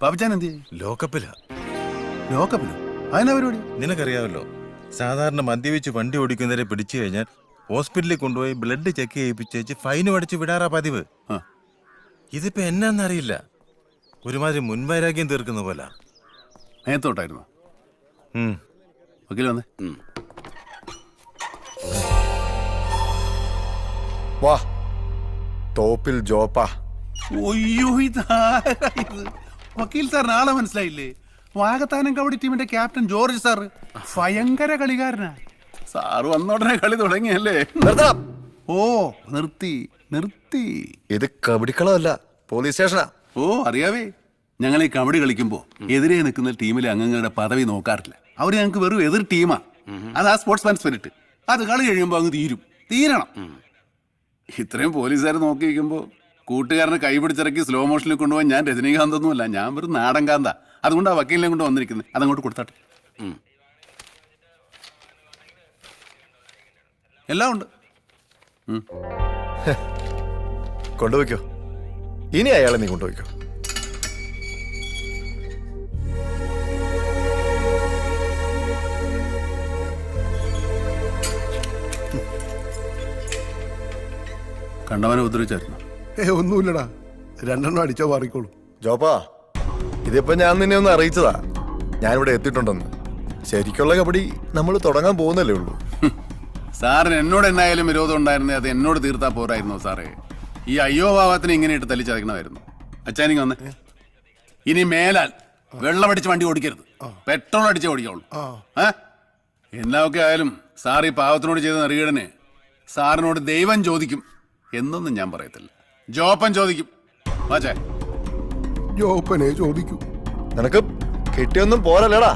ബാബുജാൻ എന്ത് ലോക്കപ്പിലാ. ലോക്കപ്പിലോ? അതിനാ പരിപാടി? നിനക്കറിയാമല്ലോ, സാധാരണ മദ്യപിച്ച് വണ്ടി ഓടിക്കുന്നവരെ പിടിച്ചു കഴിഞ്ഞാൽ ഹോസ്പിറ്റലിൽ കൊണ്ടുപോയി ബ്ലഡ് ചെക്ക് ചെയ്യിപ്പിച്ചേച്ച് ഫൈനും അടിച്ച് വിടാറാ പതിവ്. ഇതിപ്പോ എന്നാന്നറിയില്ല, ഒരുമാതിരി മുൻവൈരാഗ്യം തീർക്കുന്ന പോലെ. നേരത്തോട്ടായിരുന്നു വക്കീൽ വന്നേ. വാ, തോപ്പിൽ ജോപ്പാ. ഒയ്യോ, ഇതാരാ ഇത്? വക്കീൽ സാറിന് ആളെ മനസ്സിലായില്ലേ? വാകത്താനം കബഡി ടീമിന്റെ ക്യാപ്റ്റൻ ജോർജ് സാറ്. ഭയങ്കര കളിക്കാരനാ. സാറ് വന്നോടനെ കളി തുടങ്ങിയല്ലേ? ഓ, നിർത്തി നിർത്തി. ഇത് കബഡിക്കളമല്ല, പോലീസ് സ്റ്റേഷനാ. ഓ, അറിയാവേ, ഞങ്ങൾ ഈ കബഡി കളിക്കുമ്പോ എതിരെ നിൽക്കുന്ന ടീമിലെ അംഗങ്ങളുടെ പദവി നോക്കാറില്ല. അവര് ഞങ്ങൾക്ക് വെറും എതിർ ടീമാ. അത് ആ സ്പോർട്സ്മാൻ സ്പിരിറ്റ്. അത് കളി കഴിയുമ്പോ അങ്ങ് തീരണം. ഇത്രയും പോലീസുകാർ നോക്കി വയ്ക്കുമ്പോ കൂട്ടുകാരനെ കൈപിടിച്ചിറക്കി സ്ലോ മോഷനിൽ കൊണ്ടുപോകാൻ ഞാൻ രജനീകാന്തൊന്നുമല്ല, ഞാൻ വെറും നാടൻ കാന്ത. അതുകൊണ്ട് ആ വക്കീലിനെ കൊണ്ട് വന്നിരിക്കുന്നത്. അതങ്ങോട്ട് കൊടുത്താട്ടെ. എല്ലാം ഉണ്ട്. കൊണ്ടുപോയിക്കോ, ഇനി അയാളെ നീ കൊണ്ടുപോയിക്കോ. കണ്ടവനെ ഉപദ്രവിച്ചായിരുന്നു? ഒന്നുമില്ലടാ, രണ്ടെണ്ണം അടിച്ചോ മാറിക്കോളൂ. ജോപ്പാ, ഇതിപ്പോ ഞാൻ നിന്നെ ഒന്ന് അറിയിച്ചതാ ഞാനിവിടെ എത്തിയിട്ടുണ്ടെന്ന്. ശരിക്കുള്ള കബഡി നമ്മൾ തുടങ്ങാൻ പോകുന്നല്ലേ ഉള്ളൂ. സാറിന് എന്നോട് എന്നായാലും വിരോധം ഉണ്ടായിരുന്നേ അത് എന്നോട് തീർത്താ പോരായിരുന്നോ സാറേ? ഈ അയ്യോ ഭാവത്തിന് ഇങ്ങനെ ഇട്ട് തല്ലിച്ചതക്കണമായിരുന്നു. അച്ഛനിങ് വന്നേ. ഇനി മേലാൽ വെള്ളമടിച്ച് വണ്ടി ഓടിക്കരുത്, പെട്രോൾ അടിച്ചേ ഓടിക്കുള്ളൂ. എന്നൊക്കെ ആയാലും സാർ ഈ പാവത്തിനോട് ചെയ്ത നെറികേടനെ സാറിനോട് ദൈവം ചോദിക്കും എന്നൊന്നും ഞാൻ പറയത്തില്ല. ജോപ്പൻ ചോദിക്കും. വാച്ചേ, ജോപ്പനെ ചോദിക്കൂ. നിനക്ക് കിട്ടിയൊന്നും പോരല്ലേടാ.